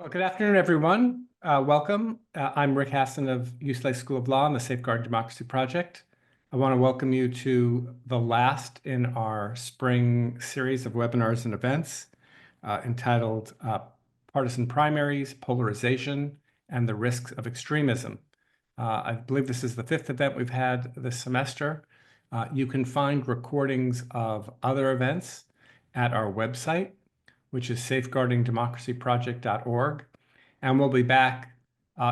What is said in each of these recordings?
Well, good afternoon, everyone. Welcome. I'm Rick Hasen of UCLA School of Law and the Safeguarding Democracy Project. I want to welcome you to the last in our spring series of webinars and events entitled Partisan Primaries, Polarization, and the Risks of Extremism. I believe this is the fifth event we've had this semester. You can find recordings of other events at our website, which is safeguardingdemocracyproject.org. And we'll be back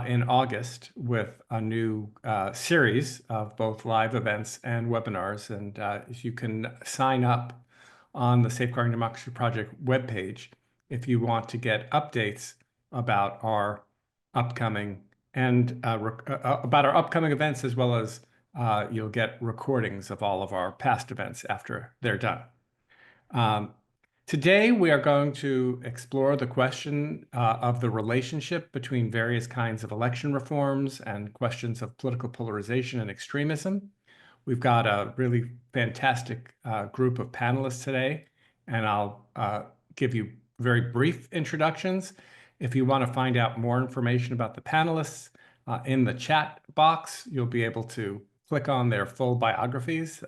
in August with a new series of both live events and webinars. And you can sign up on the Safeguarding Democracy Project webpage if you want to get updates about our upcoming events, as well as you'll get recordings of all of our past events after they're done. Today, we are going to explore the question of the relationship between various kinds of election reforms and questions of political polarization and extremism. We've got a really fantastic group of panelists today, and I'll give you very brief introductions. If you want to find out more information about the panelists, in the chat box, you'll be able to click on their full biographies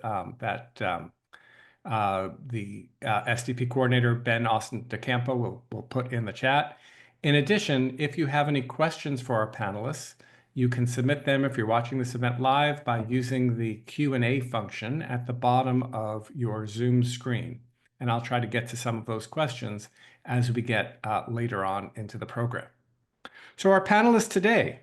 the SDP coordinator, Ben Austin DeCampo, will put in the chat. In addition, if you have any questions for our panelists, you can submit them if you're watching this event live by using the Q&A function at the bottom of your Zoom screen. And I'll try to get to some of those questions as we get later on into the program. So our panelists today,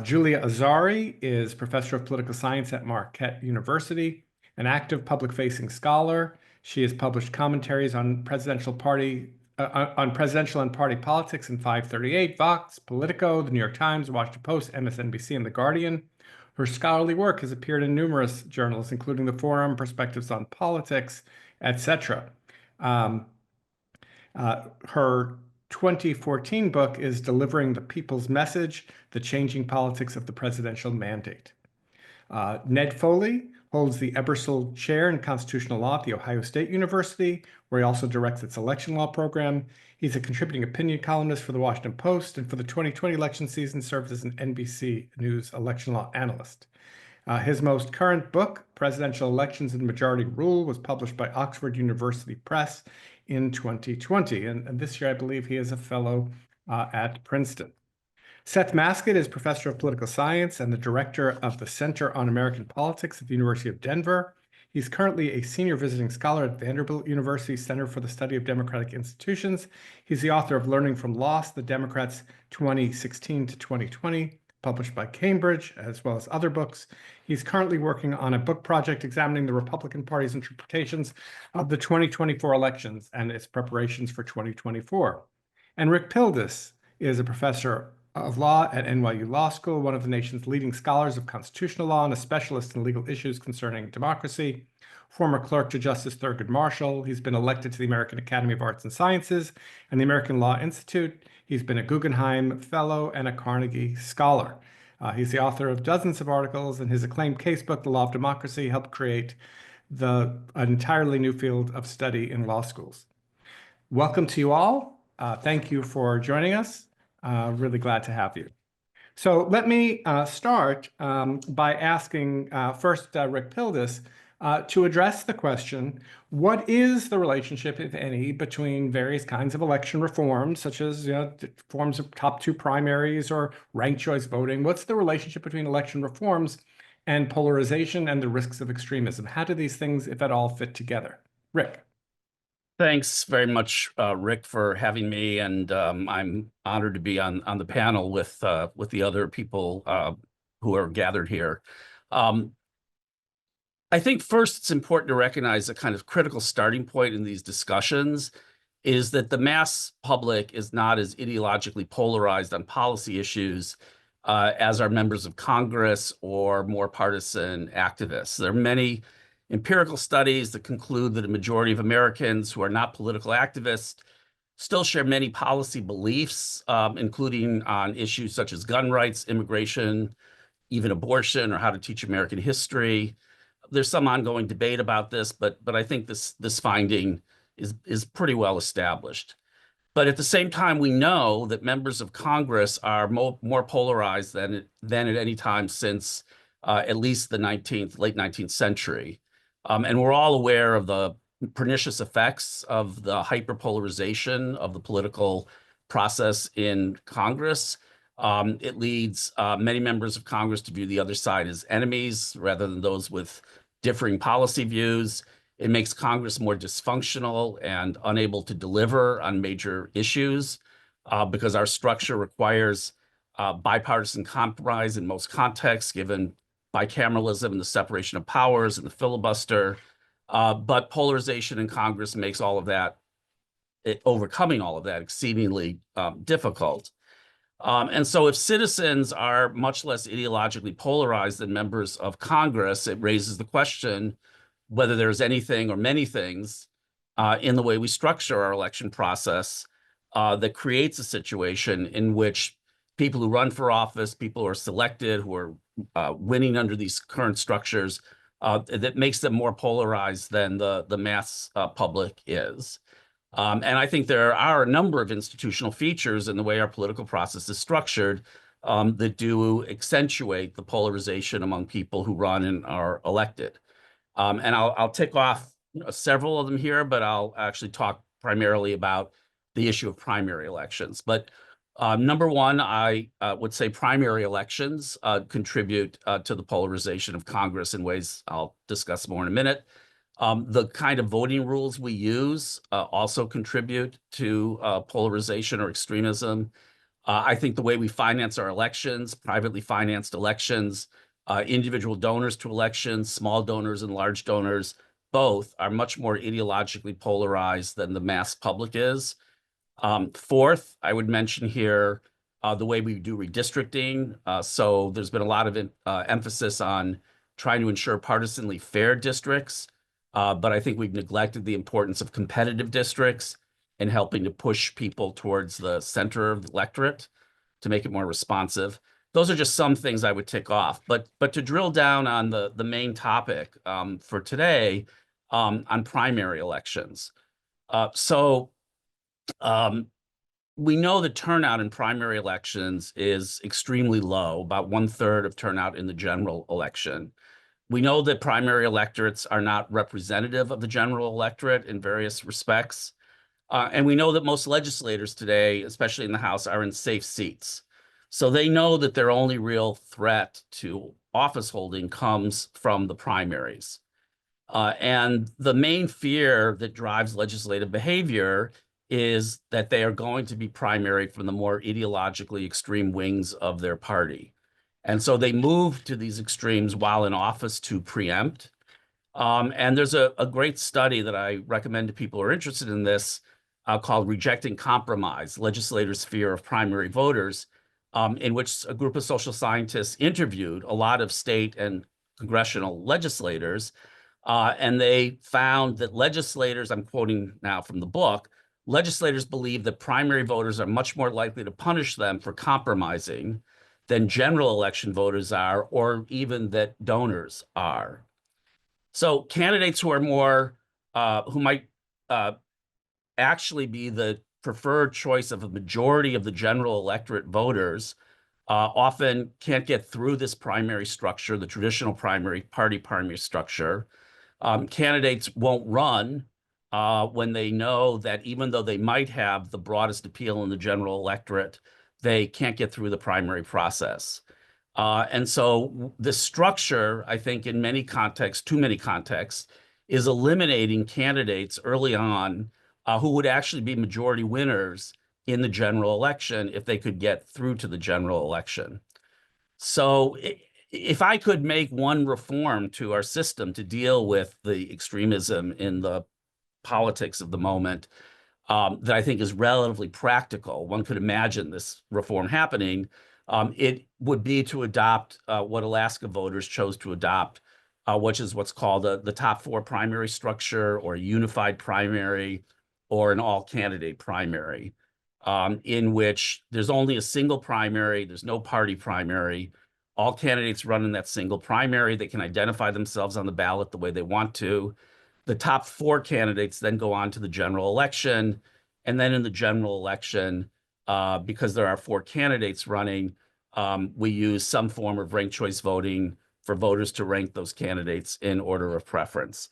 Julia Azari is Professor of Political Science at Marquette University, an active public-facing scholar. She has published commentaries on presidential and party politics in 538, Vox, Politico, the New York Times, the Washington Post, MSNBC, and The Guardian. Her scholarly work has appeared in numerous journals, including the Forum, Perspectives on Politics, etc. Her 2014 book is Delivering the People's Message, The Changing Politics of the Presidential Mandate. Ned Foley holds the Ebersol Chair in Constitutional Law at The Ohio State University, where he also directs its election law program. He's a contributing opinion columnist for The Washington Post, and for the 2020 election season served as an NBC News election law analyst. His most current book, Presidential Elections and Majority Rule, was published by Oxford University Press in 2020. And this year, I believe he is a fellow at Princeton. Seth Masket is Professor of Political Science and the Director of the Center on American Politics at the University of Denver. He's currently a Senior Visiting Scholar at Vanderbilt University Center for the Study of Democratic Institutions. He's the author of Learning from Loss, The Democrats 2016 to 2020, published by Cambridge, as well as other books. He's currently working on a book project examining the Republican Party's interpretations of the 2024 elections and its preparations for 2024. And Rick Pildes is a professor of law at NYU Law School, one of the nation's leading scholars of constitutional law and a specialist in legal issues concerning democracy. Former clerk to Justice Thurgood Marshall, he's been elected to the American Academy of Arts and Sciences and the American Law Institute. He's been a Guggenheim Fellow and a Carnegie Scholar. He's the author of dozens of articles, and his acclaimed casebook, The Law of Democracy, helped create an entirely new field of study in law schools. Welcome to you all. Thank you for joining us. Really glad to have you. So let me start by asking first Rick Pildes to address the question, what is the relationship, if any, between various kinds of election reforms, such as forms of top two primaries or ranked choice voting? What's the relationship between election reforms and polarization and the risks of extremism? How do these things, if at all, fit together? Rick. Thanks very much, Rick, for having me, and I'm honored to be on the panel with the other people who are gathered here. I think first it's important to recognize a kind of critical starting point in these discussions is that the mass public is not as ideologically polarized on policy issues as are members of Congress or more partisan activists. There are many empirical studies that conclude that a majority of Americans who are not political activists still share many policy beliefs, including on issues such as gun rights, immigration, even abortion, or how to teach American history. There's some ongoing debate about this, but I think this finding is pretty well established. But at the same time, we know that members of Congress are more polarized than at any time since at least the late 19th century. And we're all aware of the pernicious effects of the hyperpolarization of the political process in Congress. It leads many members of Congress to view the other side as enemies rather than those with differing policy views. It makes Congress more dysfunctional and unable to deliver on major issues because our structure requires bipartisan compromise in most contexts, given bicameralism and the separation of powers and the filibuster. But polarization in Congress makes all of that, overcoming all of that, exceedingly difficult. And so if citizens are much less ideologically polarized than members of Congress, it raises the question whether there's anything or many things in the way we structure our election process that creates a situation in which people who run for office, people who are selected, who are winning under these current structures, that makes them more polarized than the mass public is. And I think there are a number of institutional features in the way our political process is structured that do accentuate the polarization among people who run and are elected. And I'll tick off several of them here, but I'll actually talk primarily about the issue of primary elections. But number one, I would say primary elections contribute to the polarization of Congress in ways I'll discuss more in a minute. The kind of voting rules we use also contribute to polarization or extremism. I think the way we finance our elections, privately financed elections, individual donors to elections, small donors and large donors, both are much more ideologically polarized than the mass public is. Fourth, I would mention here the way we do redistricting. So there's been a lot of emphasis on trying to ensure partisanly fair districts, but I think we've neglected the importance of competitive districts and helping to push people towards the center of the electorate to make it more responsive. Those are just some things I would tick off. But to drill down on the main topic for today on primary elections. We know the turnout in primary elections is extremely low, about 1/3 of turnout in the general election. We know that primary electorates are not representative of the general electorate in various respects. And we know that most legislators today, especially in the House, are in safe seats. So they know that their only real threat to office holding comes from the primaries. And the main fear that drives legislative behavior is that they are going to be primaried from the more ideologically extreme wings of their party. And so they move to these extremes while in office to preempt. And there's a great study that I recommend to people who are interested in this called Rejecting Compromise, Legislators' Fear of Primary Voters, in which a group of social scientists interviewed a lot of state and congressional legislators, and they found that legislators, I'm quoting now from the book, legislators believe that primary voters are much more likely to punish them for compromising than general election voters are, or even that donors are. So candidates who are more, who might actually be the preferred choice of a majority of the general electorate voters often can't get through this primary structure, the traditional party primary structure. Candidates won't run when they know that even though they might have the broadest appeal in the general electorate, they can't get through the primary process. And so the structure, I think, in many contexts, too many contexts, is eliminating candidates early on who would actually be majority winners in the general election if they could get through to the general election. So if I could make one reform to our system to deal with the extremism in the politics of the moment that I think is relatively practical, one could imagine this reform happening, it would be to adopt what Alaska voters chose to adopt, which is what's called the top four primary structure, or a unified primary, or an all-candidate primary, in which there's only a single primary, there's no party primary. All candidates run in that single primary. They can identify themselves on the ballot the way they want to. The top four candidates then go on to the general election, And then in the general election, because there are 4 candidates running, we use some form of ranked choice voting for voters to rank those candidates in order of preference.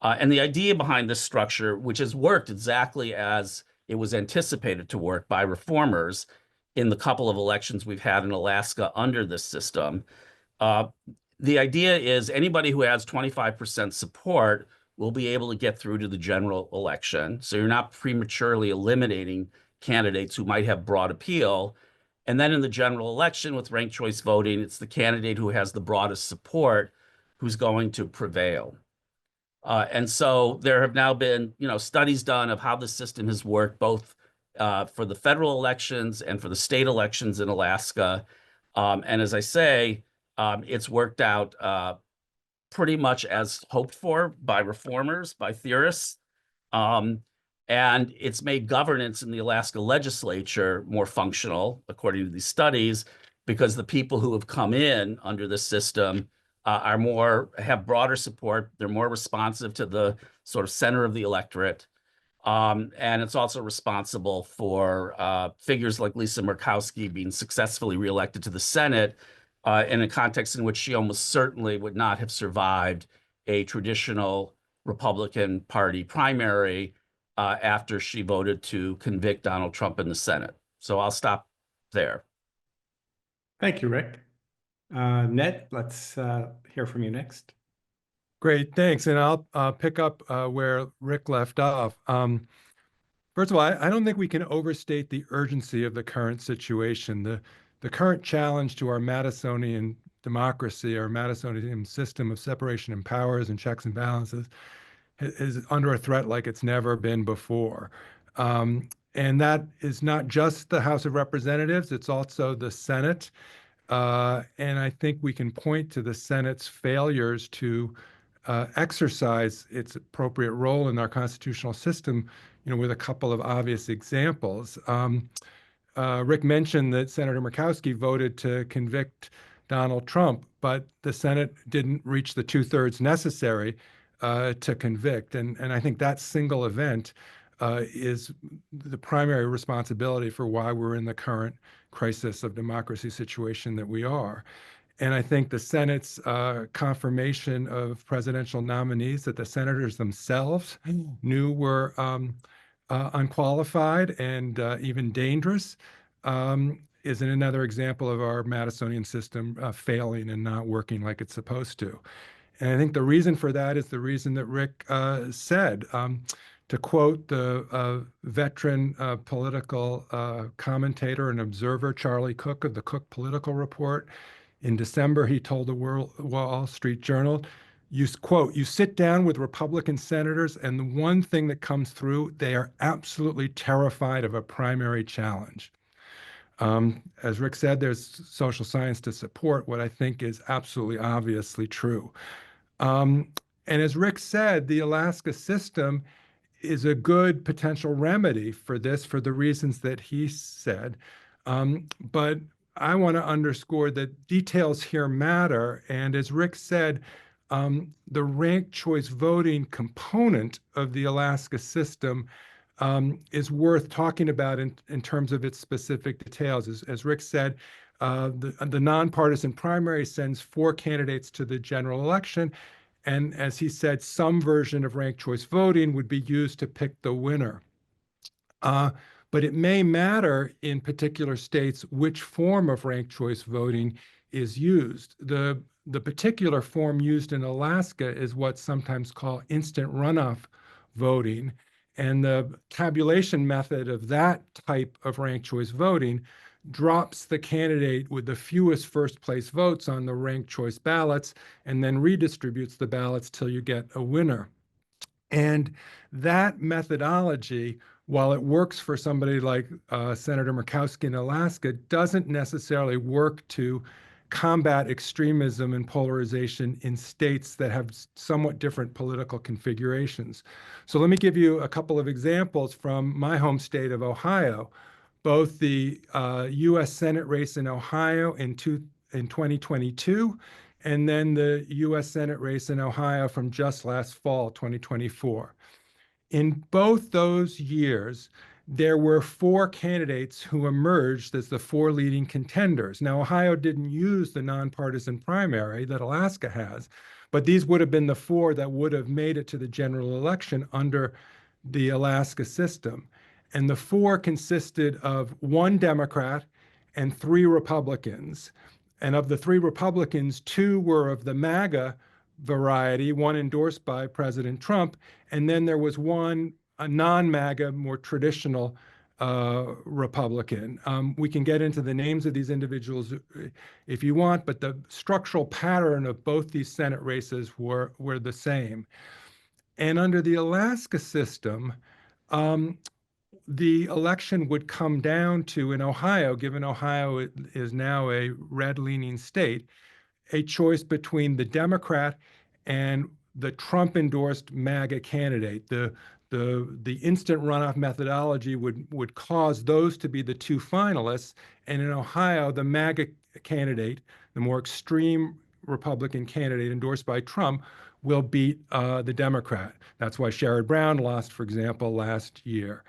And the idea behind this structure, which has worked exactly as it was anticipated to work by reformers in the couple of elections we've had in Alaska under this system, the idea is anybody who has 25% support will be able to get through to the general election. So you're not prematurely eliminating candidates who might have broad appeal. And then in the general election with ranked choice voting, it's the candidate who has the broadest support who's going to prevail. And so there have now been, studies done of how the system has worked both for the federal elections and for the state elections in Alaska. And as I say, it's worked out pretty much as hoped for by reformers, by theorists. And it's made governance in the Alaska legislature more functional, according to these studies, because the people who have come in under this system have broader support. They're more responsive to the sort of center of the electorate. And it's also responsible for figures like Lisa Murkowski being successfully reelected to the Senate in a context in which she almost certainly would not have survived a traditional Republican Party primary after she voted to convict Donald Trump in the Senate. So I'll stop there. Thank you, Rick. Ned, let's hear from you next. Great, thanks. And I'll pick up where Rick left off. First of all, I don't think we can overstate the urgency of the current situation. The current challenge to our Madisonian democracy, our Madisonian system of separation of powers and checks and balances, is under a threat like it's never been before. And that is not just the House of Representatives, it's also the Senate. And I think we can point to the Senate's failures to exercise its appropriate role in our constitutional system, with a couple of obvious examples. Rick mentioned that Senator Murkowski voted to convict Donald Trump, but the Senate didn't reach the 2/3 necessary to convict. And I think that single event is the primary responsibility for why we're in the current crisis of democracy situation that we are. And I think the Senate's confirmation of presidential nominees that the senators themselves knew were unqualified and even dangerous is another example of our Madisonian system failing and not working like it's supposed to. And I think the reason for that is the reason that Rick said. To quote the veteran political commentator and observer, Charlie Cook of the Cook Political Report, in December, he told the Wall Street Journal, quote, you sit down with Republican senators and the one thing that comes through, they are absolutely terrified of a primary challenge. As Rick said, there's social science to support what I think is absolutely obviously true. And as Rick said, the Alaska system is a good potential remedy for this for the reasons that he said. But I want to underscore that details here matter. And as Rick said, the ranked choice voting component of the Alaska system is worth talking about in terms of its specific details. As Rick said, the nonpartisan primary sends 4 candidates to the general election. And as he said, some version of ranked choice voting would be used to pick the winner. But it may matter in particular states which form of ranked choice voting is used. The particular form used in Alaska is what's sometimes called instant runoff voting. And the tabulation method of that type of ranked choice voting drops the candidate with the fewest first place votes on the ranked choice ballots and then redistributes the ballots till you get a winner. And that methodology, while it works for somebody like Senator Murkowski in Alaska, doesn't necessarily work to combat extremism and polarization in states that have somewhat different political configurations. So let me give you a couple of examples from my home state of Ohio. Both the U.S. Senate race in Ohio in 2022, and then the U.S. Senate race in Ohio from just last fall, 2024. In both those years, there were 4 candidates who emerged as the 4 leading contenders. Now, Ohio didn't use the nonpartisan primary that Alaska has, but these would have been the 4 that would have made it to the general election under the Alaska system. And the 4 consisted of 1 Democrat and 3 Republicans. And of the 3 Republicans, 2 were of the MAGA variety, 1 endorsed by President Trump, and then there was 1 a non-MAGA, more traditional Republican. We can get into the names of these individuals if you want, but the structural pattern of both these Senate races were the same. And under the Alaska system, the election would come down to, in Ohio, given Ohio is now a red-leaning state, a choice between the Democrat and the Trump-endorsed MAGA candidate. The instant runoff methodology would cause those to be the 2 finalists. And in Ohio, the MAGA candidate, the more extreme Republican candidate endorsed by Trump, will beat the Democrat. That's why Sherrod Brown lost, for example, last year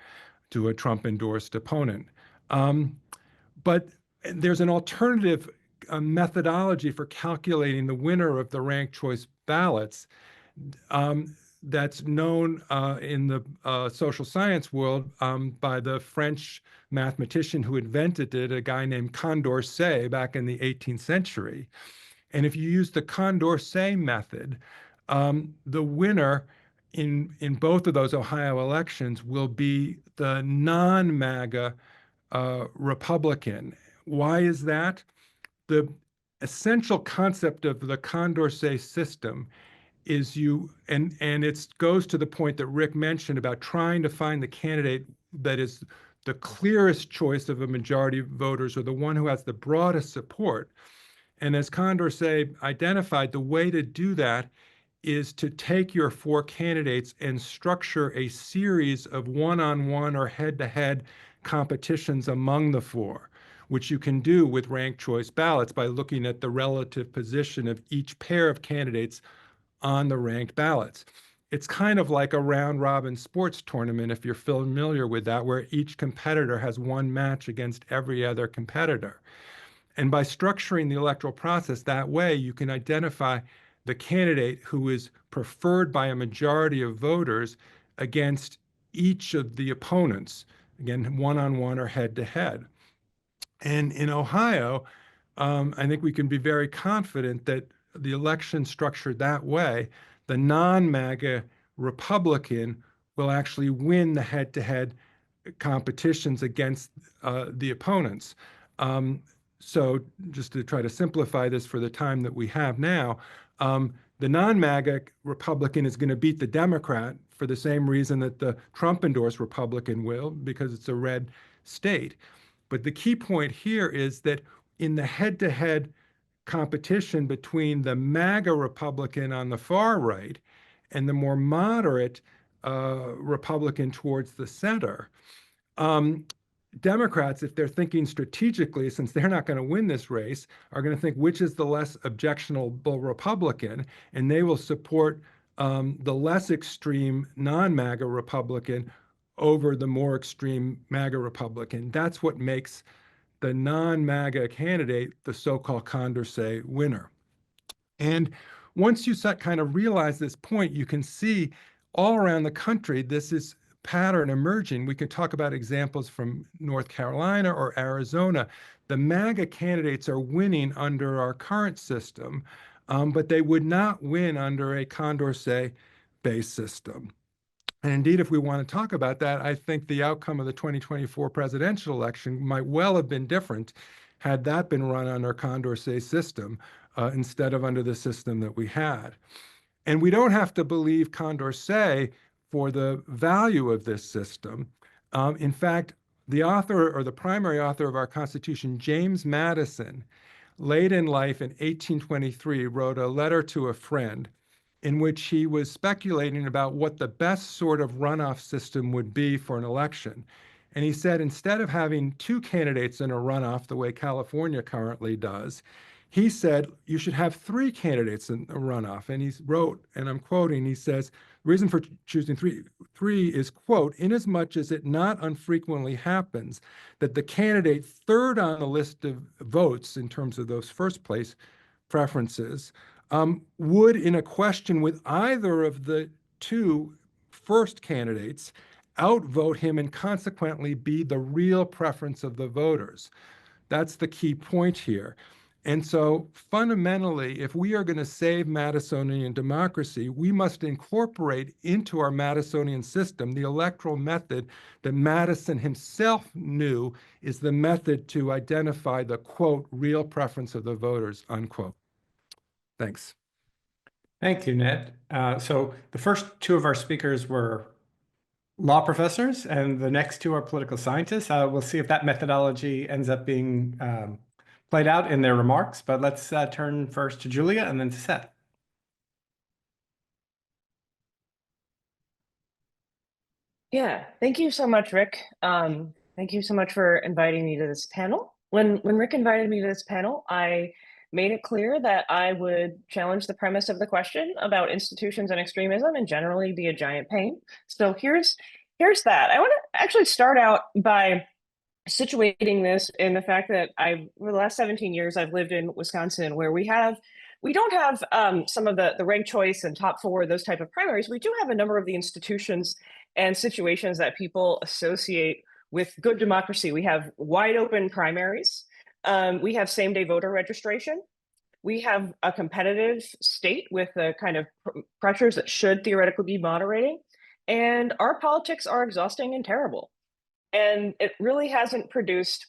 to a Trump-endorsed opponent. But there's an alternative methodology for calculating the winner of the ranked choice ballots that's known in the social science world by the French mathematician who invented it, a guy named Condorcet back in the 18th century. And if you use the Condorcet method, the winner in both of those Ohio elections will be the non-MAGA Republican. Why is that? The essential concept of the Condorcet system is and it goes to the point that Rick mentioned about trying to find the candidate that is the clearest choice of a majority of voters, or the one who has the broadest support. And as Condorcet identified, the way to do that is to take your 4 candidates and structure a series of one-on-one or head-to-head competitions among the 4, which you can do with ranked choice ballots by looking at the relative position of each pair of candidates on the ranked ballots. It's kind of like a round-robin sports tournament, if you're familiar with that, where each competitor has 1 match against every other competitor. And by structuring the electoral process that way, you can identify the candidate who is preferred by a majority of voters against each of the opponents, again, one-on-one or head-to-head. And in Ohio, I think we can be very confident that the election structured that way, the non-MAGA Republican will actually win the head-to-head competitions against the opponents. So just to try to simplify this for the time that we have now, the non-MAGA Republican is going to beat the Democrat for the same reason that the Trump-endorsed Republican will, because it's a red state. But the key point here is that in the head-to-head competition between the MAGA Republican on the far right and the more moderate Republican towards the center, Democrats, if they're thinking strategically, since they're not going to win this race, are going to think which is the less objectionable Republican, and they will support the less extreme non-MAGA Republican over the more extreme MAGA Republican. That's what makes the non-MAGA candidate the so-called Condorcet winner. And once you kind of realize this point, you can see all around the country, this is pattern emerging. We can talk about examples from North Carolina or Arizona. The MAGA candidates are winning under our current system, but they would not win under a Condorcet-based system. And indeed, if we want to talk about that, I think the outcome of the 2024 presidential election might well have been different had that been run under a Condorcet system instead of under the system that we had. And we don't have to believe Condorcet for the value of this system. In fact, the author or the primary author of our Constitution, James Madison, late in life in 1823, wrote a letter to a friend in which he was speculating about what the best sort of runoff system would be for an election. And he said, instead of having 2 candidates in a runoff the way California currently does, he said, you should have 3 candidates in a runoff. And he wrote, and I'm quoting, he says, reason for choosing three is, quote, inasmuch as it not unfrequently happens that the candidate third on the list of votes in terms of those first place preferences would, in a question with either of the two first candidates, outvote him and consequently be the real preference of the voters. That's the key point here. And so fundamentally, if we are going to save Madisonian democracy, we must incorporate into our Madisonian system the electoral method that Madison himself knew is the method to identify the, quote, real preference of the voters, unquote. Thanks. Thank you, Ned. So the first two of our speakers were law professors, and the next two are political scientists. We'll see if that methodology ends up being played out in their remarks, but let's turn first to Julia and then to Seth. Yeah, thank you so much, Rick. Thank you so much for inviting me to this panel. When Rick invited me to this panel, I made it clear that I would challenge the premise of the question about institutions and extremism and generally be a giant pain. So here's that. I want to actually start out by situating this in the fact that for the last 17 years, I've lived in Wisconsin, where we don't have some of the ranked choice and top four, those type of primaries. We do have a number of the institutions and situations that people associate with good democracy. We have wide open primaries. We have same-day voter registration. We have a competitive state with the kind of pressures that should theoretically be moderating. And our politics are exhausting and terrible. And it really hasn't produced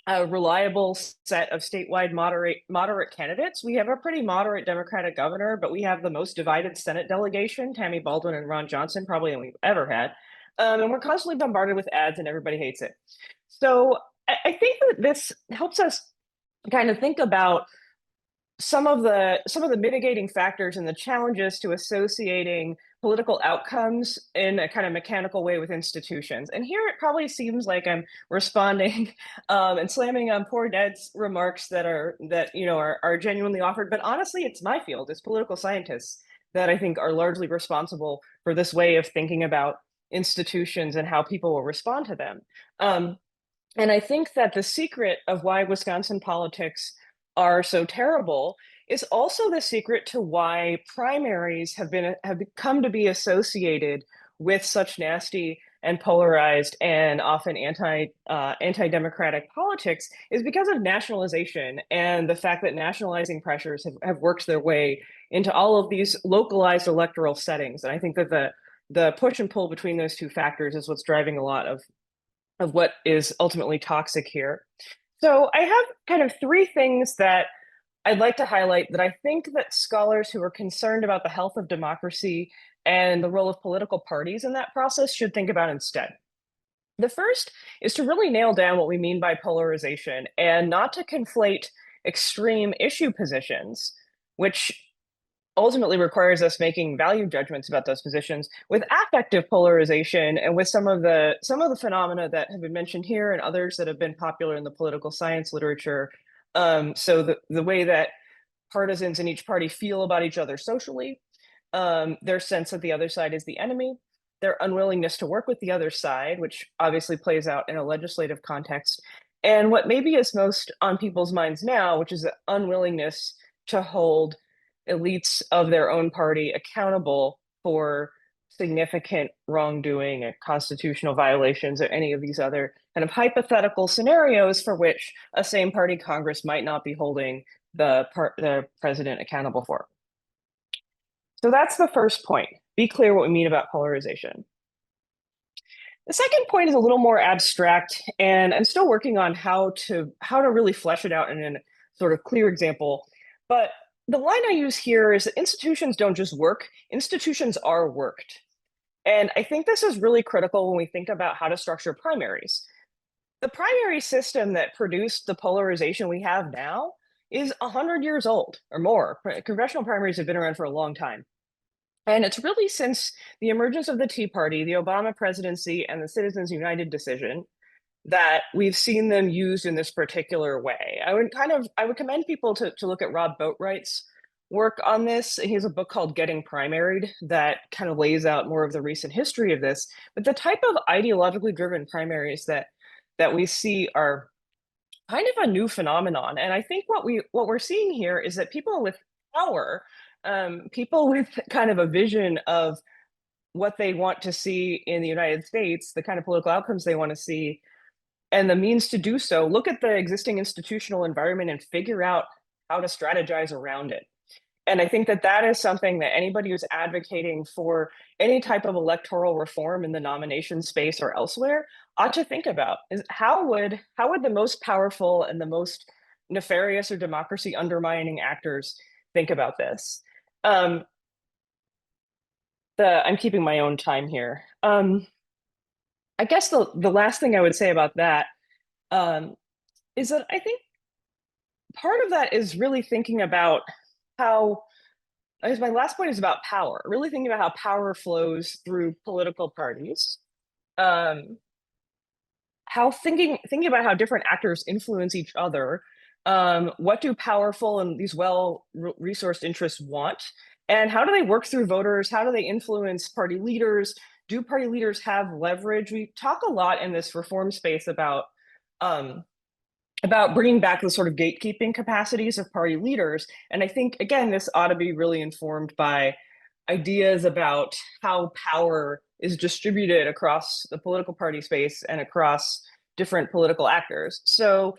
a reliable set of statewide moderate candidates. We have a pretty moderate Democratic governor, but we have the most divided Senate delegation, Tammy Baldwin and Ron Johnson, probably than we've ever had. And we're constantly bombarded with ads and everybody hates it. So I think that this helps us kind of think about some of the mitigating factors and the challenges to associating political outcomes in a kind of mechanical way with institutions. And here it probably seems like I'm responding and slamming on poor Ned's remarks that are genuinely offered. But honestly, it's my field. It's political scientists that I think are largely responsible for this way of thinking about institutions and how people will respond to them. And I think that the secret of why Wisconsin politics are so terrible is also the secret to why primaries have come to be associated with such nasty and polarized and often anti-democratic politics, is because of nationalization and the fact that nationalizing pressures have worked their way into all of these localized electoral settings. And I think that the push and pull between those two factors is what's driving a lot of what is ultimately toxic here. So I have kind of three things that I'd like to highlight that I think that scholars who are concerned about the health of democracy and the role of political parties in that process should think about instead. The first is to really nail down what we mean by polarization and not to conflate extreme issue positions, which ultimately requires us making value judgments about those positions, with affective polarization and with some of the phenomena that have been mentioned here and others that have been popular in the political science literature. So the way that partisans in each party feel about each other socially, their sense that the other side is the enemy, their unwillingness to work with the other side, which obviously plays out in a legislative context, and what maybe is most on people's minds now, which is the unwillingness to hold elites of their own party accountable for significant wrongdoing or constitutional violations or any of these other kind of hypothetical scenarios for which a same party Congress might not be holding the president accountable for. So that's the first point. Be clear what we mean about polarization. The second point is a little more abstract, and I'm still working on how to really flesh it out in a sort of clear example. But the line I use here is that institutions don't just work, institutions are worked. And I think this is really critical when we think about how to structure primaries. The primary system that produced the polarization we have now is 100 years old or more. Congressional primaries have been around for a long time. And it's really since the emergence of the Tea Party, the Obama presidency, and the Citizens United decision that we've seen them used in this particular way. I would commend people to look at Rob Boatwright's work on this. He has a book called Getting Primaried that kind of lays out more of the recent history of this. But the type of ideologically driven primaries that we see are kind of a new phenomenon. And I think what we're seeing here is that people with power, people with kind of a vision of what they want to see in the United States, the kind of political outcomes they want to see, and the means to do so, look at the existing institutional environment and figure out how to strategize around it. And I think that that is something that anybody who's advocating for any type of electoral reform in the nomination space or elsewhere ought to think about is how would the most powerful and the most nefarious or democracy undermining actors think about this? I'm keeping my own time here. I guess the last thing I would say about that is that I think part of that is really thinking about how, I guess my last point is about power, really thinking about how power flows through political parties. How thinking about how different actors influence each other. What do powerful and these well-resourced interests want? And how do they work through voters? How do they influence party leaders? Do party leaders have leverage? We talk a lot in this reform space about bringing back the sort of gatekeeping capacities of party leaders. And I think, again, this ought to be really informed by ideas about how power is distributed across the political party space and across different political actors. So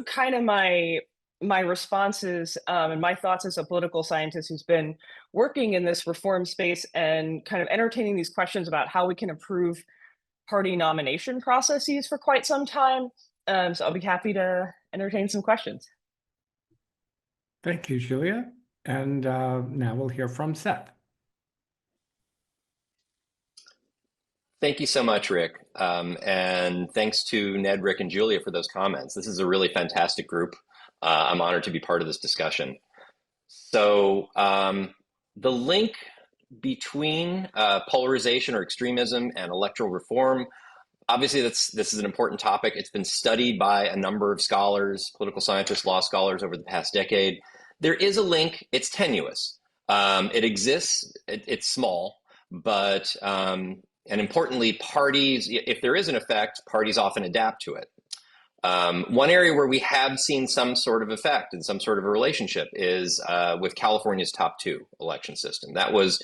kind of my responses and my thoughts as a political scientist who's been working in this reform space and kind of entertaining these questions about how we can improve party nomination processes for quite some time. So I'll be happy to entertain some questions. Thank you, Julia. And now we'll hear from Seth. Thank you so much, Rick. And thanks to Ned, Rick, and Julia for those comments. This is a really fantastic group. I'm honored to be part of this discussion. So the link between polarization or extremism and electoral reform, obviously this is an important topic. It's been studied by a number of scholars, political scientists, law scholars over the past decade. There is a link. It's tenuous. It exists. It's small, but and importantly, parties, if there is an effect, parties often adapt to it. One area where we have seen some sort of effect and some sort of a relationship is with California's top two election system. That was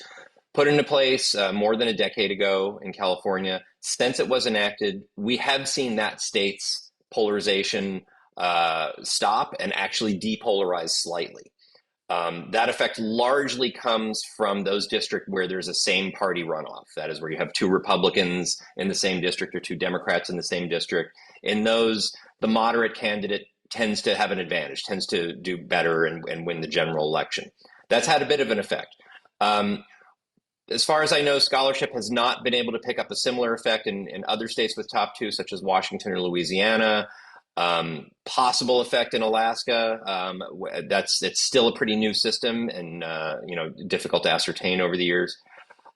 put into place more than a decade ago in California. Since it was enacted, we have seen that state's polarization stop and actually depolarize slightly. That effect largely comes from those districts where there's a same party runoff. That is where you have two Republicans in the same district or two Democrats in the same district. In those, the moderate candidate tends to have an advantage, tends to do better and win the general election. That's had a bit of an effect. As far as I know, scholarship has not been able to pick up a similar effect in other states with top two, such as Washington or Louisiana. Possible effect in Alaska. It's still a pretty new system and difficult to ascertain over the years.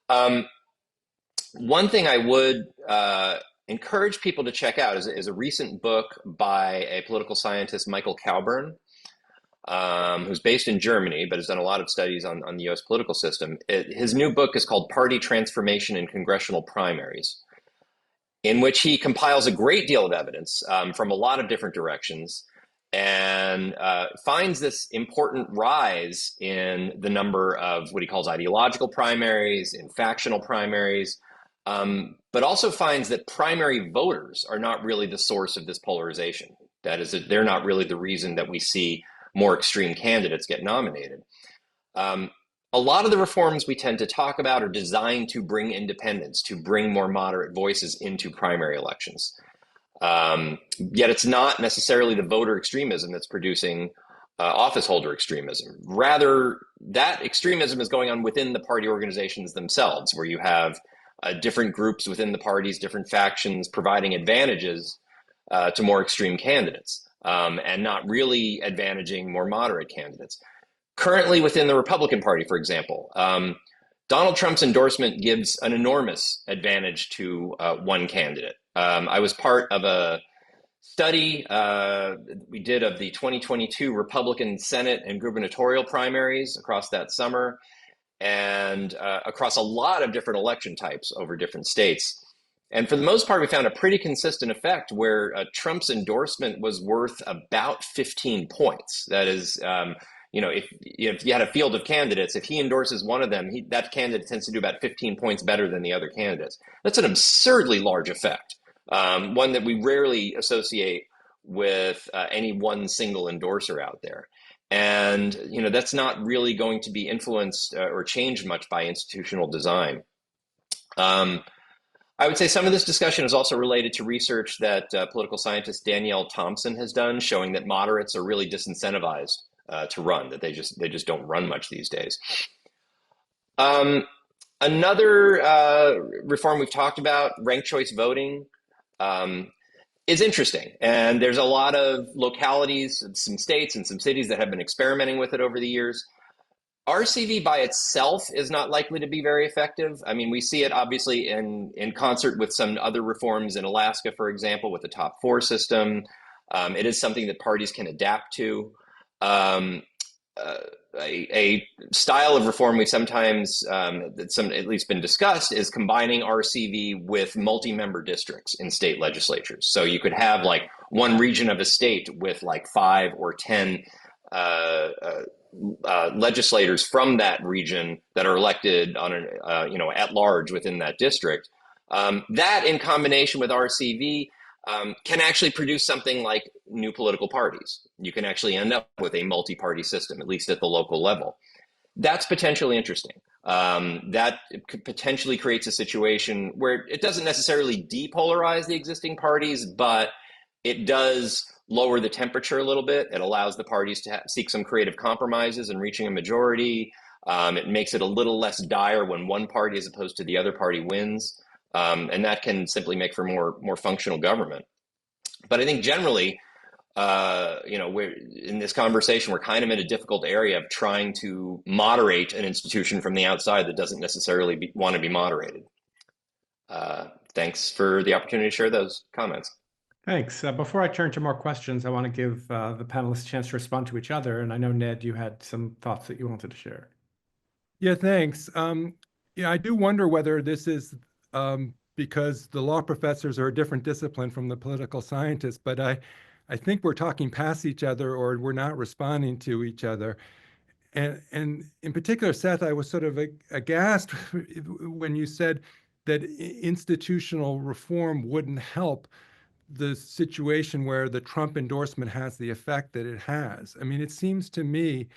One thing I would encourage people to check out is a recent book by a political scientist, Michael Cowburn, who's based in Germany, but has done a lot of studies on the U.S. political system. His new book is called Party Transformation in Congressional Primaries, in which he compiles a great deal of evidence from a lot of different directions and finds this important rise in the number of what he calls ideological primaries, in factional primaries, but also finds that primary voters are not really the source of this polarization. That is, they're not really the reason that we see more extreme candidates get nominated. A lot of the reforms we tend to talk about are designed to bring independence, to bring more moderate voices into primary elections. Yet it's not necessarily the voter extremism that's producing office holder extremism. Rather, that extremism is going on within the party organizations themselves, where you have different groups within the parties, different factions providing advantages to more extreme candidates and not really advantaging more moderate candidates. Currently within the Republican Party, for example, Donald Trump's endorsement gives an enormous advantage to one candidate. I was part of a study we did of the 2022 Republican Senate and gubernatorial primaries across that summer, and across a lot of different election types over different states. And for the most part, we found a pretty consistent effect where Trump's endorsement was worth about 15 points. That is, if you had a field of candidates, if he endorses one of them, that candidate tends to do about 15 points better than the other candidates. That's an absurdly large effect, one that we rarely associate with any one single endorser out there. And that's not really going to be influenced or changed much by institutional design. I would say some of this discussion is also related to research that political scientist Danielle Thompson has done, showing that moderates are really disincentivized to run, that they just don't run much these days. Another reform we've talked about, ranked choice voting, is interesting. And there's a lot of localities, some states and some cities that have been experimenting with it over the years. RCV by itself is not likely to be very effective. I mean, we see it obviously in concert with some other reforms in Alaska, for example, with the top four system. It is something that parties can adapt to. A style of reform we've sometimes, at least been discussed, is combining RCV with multi-member districts in state legislatures. So you could have like one region of a state with like 5 or 10 legislators from that region that are elected on at large within that district. That in combination with RCV can actually produce something like new political parties. You can actually end up with a multi-party system, at least at the local level. That's potentially interesting. That potentially creates a situation where it doesn't necessarily depolarize the existing parties, but it does lower the temperature a little bit. It allows the parties to seek some creative compromises in reaching a majority. It makes it a little less dire when one party as opposed to the other party wins. And that can simply make for more functional government. But I think generally, we're in this conversation, we're kind of in a difficult area of trying to moderate an institution from the outside that doesn't necessarily want to be moderated. Thanks for the opportunity to share those comments. Thanks. Before I turn to more questions, I want to give the panelists a chance to respond to each other. And I know, Ned, you had some thoughts that you wanted to share. Yeah, thanks. I do wonder whether this is because the law professors are a different discipline from the political scientists, but I think we're talking past each other or we're not responding to each other. And in particular, Seth, I was sort of aghast when you said that institutional reform wouldn't help the situation where the Trump endorsement has the effect that it has. I mean, it seems to me,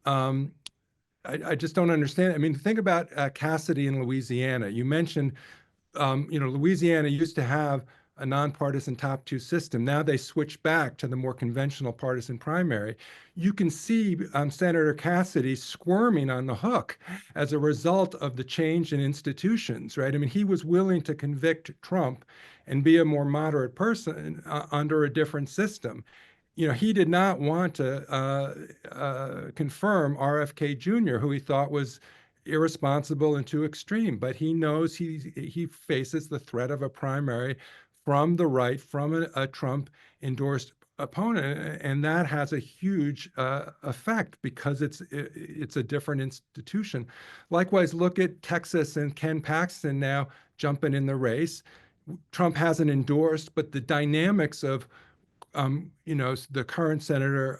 I just don't understand. I mean, think about Cassidy in Louisiana. You mentioned, Louisiana used to have a nonpartisan top two system. Now they switch back to the more conventional partisan primary. You can see Senator Cassidy squirming on the hook as a result of the change in institutions, right? I mean, he was willing to convict Trump and be a more moderate person under a different system. He did not want to confirm RFK Jr., who he thought was irresponsible and too extreme, but he knows he faces the threat of a primary from the right, from a Trump-endorsed opponent, and that has a huge effect because it's a different institution. Likewise, look at Texas and Ken Paxton now jumping in the race. Trump hasn't endorsed, but the dynamics of the current senator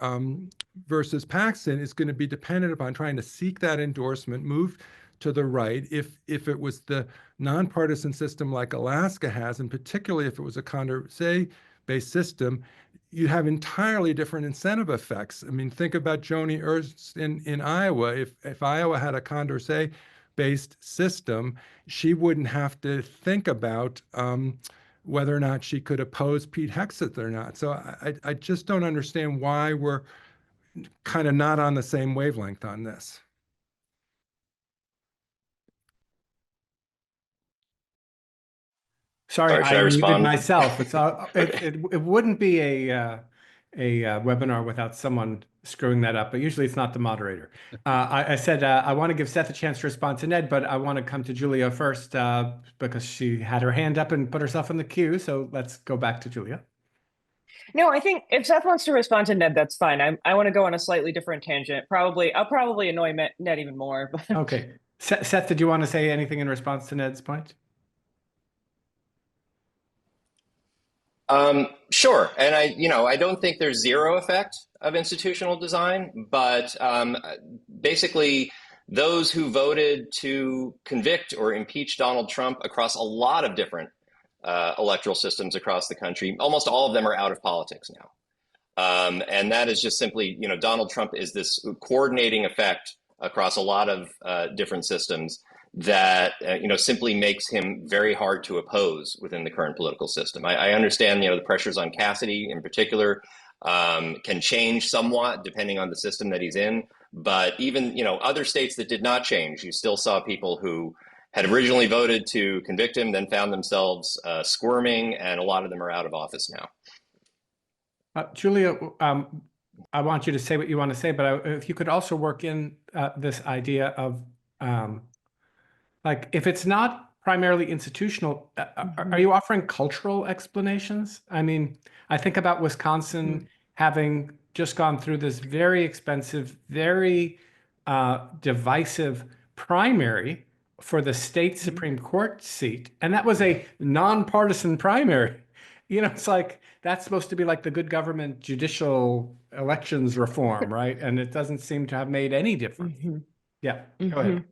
versus Paxton is going to be dependent upon trying to seek that endorsement, move to the right. If it was the nonpartisan system like Alaska has, and particularly if it was a Condorcet-based system, you have entirely different incentive effects. I mean, think about Joni Ernst in Iowa. If Iowa had a Condorcet-based system, she wouldn't have to think about whether or not she could oppose Pete Hegseth or not. So I just don't understand why we're kind of not on the same wavelength on this. Sorry, Should I I muted respond? myself. It wouldn't be a webinar without someone screwing that up, but usually it's not the moderator. I said I want to give Seth a chance to respond to Ned, but I want to come to Julia first because she had her hand up and put herself in the queue. So let's go back to Julia. No, I think if Seth wants to respond to Ned, that's fine. I want to go on a slightly different tangent. I'll probably annoy Ned even more. But Okay. Seth, did you want to say anything in response to Ned's point? Sure. And I don't think there's zero effect of institutional design, but basically those who voted to convict or impeach Donald Trump across a lot of different electoral systems across the country, almost all of them are out of politics now. And that is just simply, Donald Trump is this coordinating effect across a lot of different systems that simply makes him very hard to oppose within the current political system. I understand the pressures on Cassidy in particular can change somewhat depending on the system that he's in, but even other states that did not change, you still saw people who had originally voted to convict him, then found themselves squirming, and a lot of them are out of office now. Julia, I want you to say what you want to say, but if you could also work in this idea of like, if it's not primarily institutional, are you offering cultural explanations? I mean, I think about Wisconsin having just gone through this very expensive, very divisive primary for the state Supreme Court seat. And that was a nonpartisan primary. It's like, that's supposed to be like the good government judicial elections reform, right? And it doesn't seem to have made any difference. Yeah, go ahead.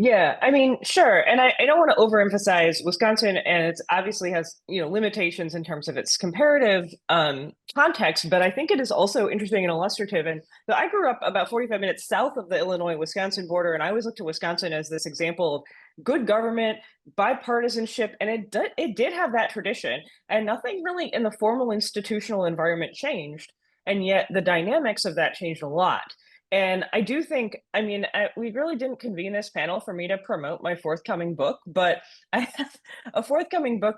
Yeah, I mean, sure. And I don't want to overemphasize Wisconsin, and it obviously has, limitations in terms of its comparative context, but I think it is also interesting and illustrative. And so I grew up about 45 minutes south of the Illinois-Wisconsin border, and I always look to Wisconsin as this example of good government, bipartisanship, and it did have that tradition, and nothing really in the formal institutional environment changed, and yet the dynamics of that changed a lot. And I do think, we really didn't convene this panel for me to promote my forthcoming book, but I have a forthcoming book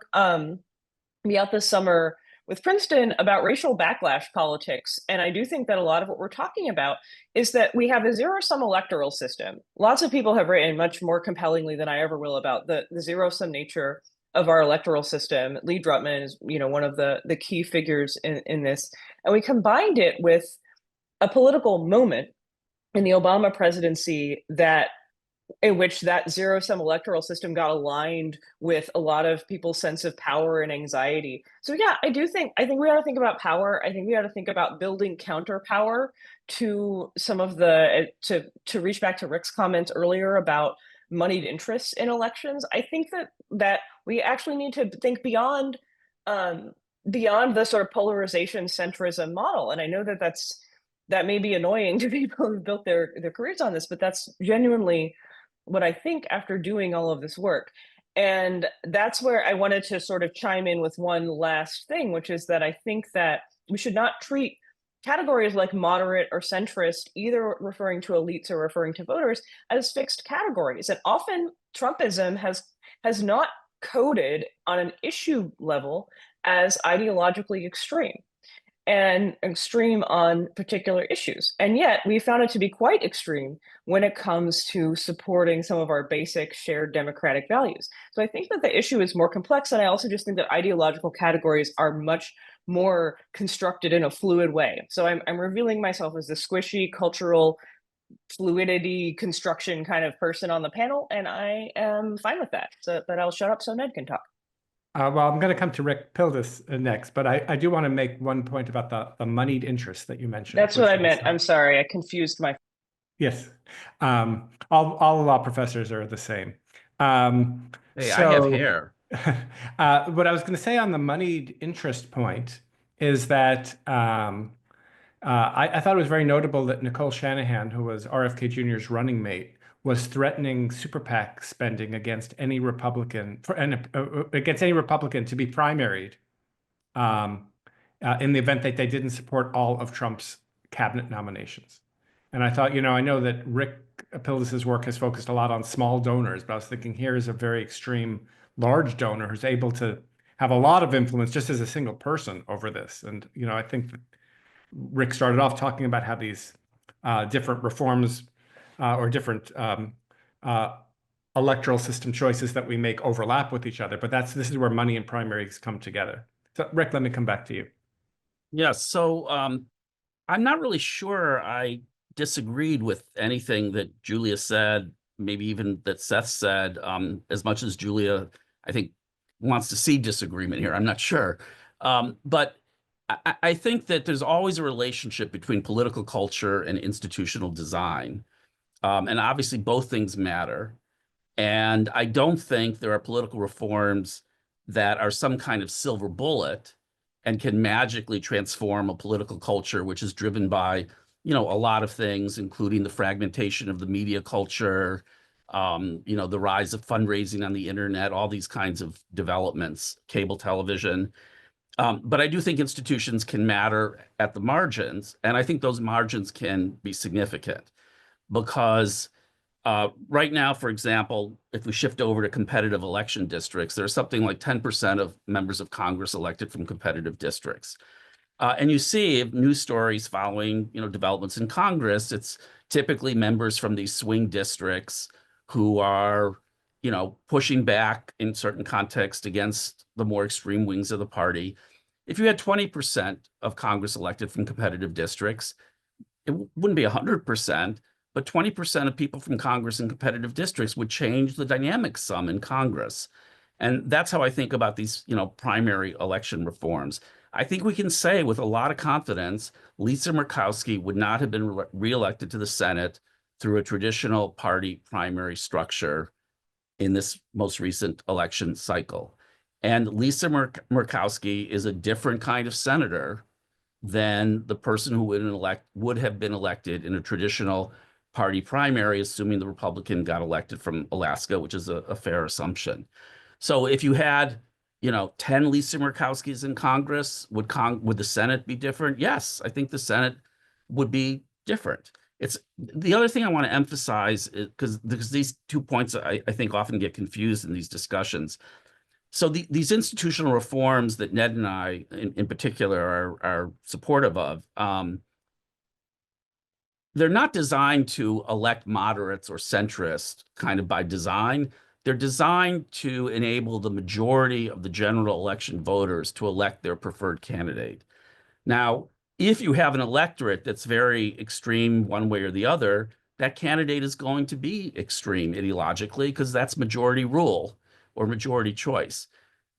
be out this summer with Princeton about racial backlash politics. And I do think that a lot of what we're talking about is that we have a zero-sum electoral system. Lots of people have written much more compellingly than I ever will about the zero-sum nature of our electoral system. Lee Drutman is, one of the key figures in this. And we combined it with a political moment in the Obama presidency in which that zero-sum electoral system got aligned with a lot of people's sense of power and anxiety. So yeah, I think we ought to think about power. I think we ought to think about building counterpower to some of to reach back to Rick's comments earlier about moneyed interests in elections. I think that we actually need to think beyond the sort of polarization centrism model. And I know that may be annoying to people who've built their careers on this, but that's genuinely what I think after doing all of this work. And that's where I wanted to sort of chime in with one last thing, which is that I think that we should not treat categories like moderate or centrist, either referring to elites or referring to voters, as fixed categories. And often Trumpism has not coded on an issue level as ideologically extreme and extreme on particular issues. And yet we found it to be quite extreme when it comes to supporting some of our basic shared democratic values. So I think that the issue is more complex. And I also just think that ideological categories are much more constructed in a fluid way. So I'm revealing myself as the squishy cultural fluidity construction kind of person on the panel, and I am fine with that. But I'll shut up so Ned can talk. Well, I'm going to come to Rick Pildes next, but I do want to make one point about the moneyed interest that you mentioned. That's what I meant. I'm sorry. I confused my... Yes. All law professors are the same. Hey, I have hair. What I was going to say on the moneyed interest point is that I thought it was very notable that Nicole Shanahan, who was RFK Jr.'s running mate, was threatening super PAC spending against any Republican to be primaried in the event that they didn't support all of Trump's cabinet nominations. And I thought, I know that Rick Pildes' work has focused a lot on small donors, but I was thinking here is a very extreme large donor who's able to have a lot of influence just as a single person over this. And, I think that Rick started off talking about how these different reforms or different electoral system choices that we make overlap with each other. But this is where money and primaries come together. So Rick, let me come back to you. Yes. So I'm not really sure I disagreed with anything that Julia said, maybe even that Seth said, as much as Julia, I think, wants to see disagreement here. I'm not sure. But I think that there's always a relationship between political culture and institutional design. And obviously, both things matter. And I don't think there are political reforms that are some kind of silver bullet and can magically transform a political culture, which is driven by, a lot of things, including the fragmentation of the media culture, the rise of fundraising on the internet, all these kinds of developments, cable television. But I do think institutions can matter at the margins, and I think those margins can be significant because right now, for example, if we shift over to competitive election districts, there's something like 10% of members of Congress elected from competitive districts. And you see news stories following, developments in Congress. It's typically members from these swing districts who are, pushing back in certain contexts against the more extreme wings of the party. If you had 20% of Congress elected from competitive districts, it wouldn't be 100%, but 20% of people from Congress in competitive districts would change the dynamics some in Congress. And that's how I think about these, primary election reforms. I think we can say with a lot of confidence, Lisa Murkowski would not have been reelected to the Senate through a traditional party primary structure in this most recent election cycle. And Lisa Murkowski is a different kind of senator than the person who would have been elected in a traditional party primary, assuming the Republican got elected from Alaska, which is a fair assumption. So if you had, 10 Lisa Murkowskis in Congress, would the Senate be different? Yes, I think the Senate would be different. It's the other thing I want to emphasize is because these 2 points I think often get confused in these discussions. So these institutional reforms that Ned and I, in particular, are supportive of, they're not designed to elect moderates or centrists kind of by design. They're designed to enable the majority of the general election voters to elect their preferred candidate. Now, if you have an electorate that's very extreme one way or the other, that candidate is going to be extreme ideologically because that's majority rule or majority choice.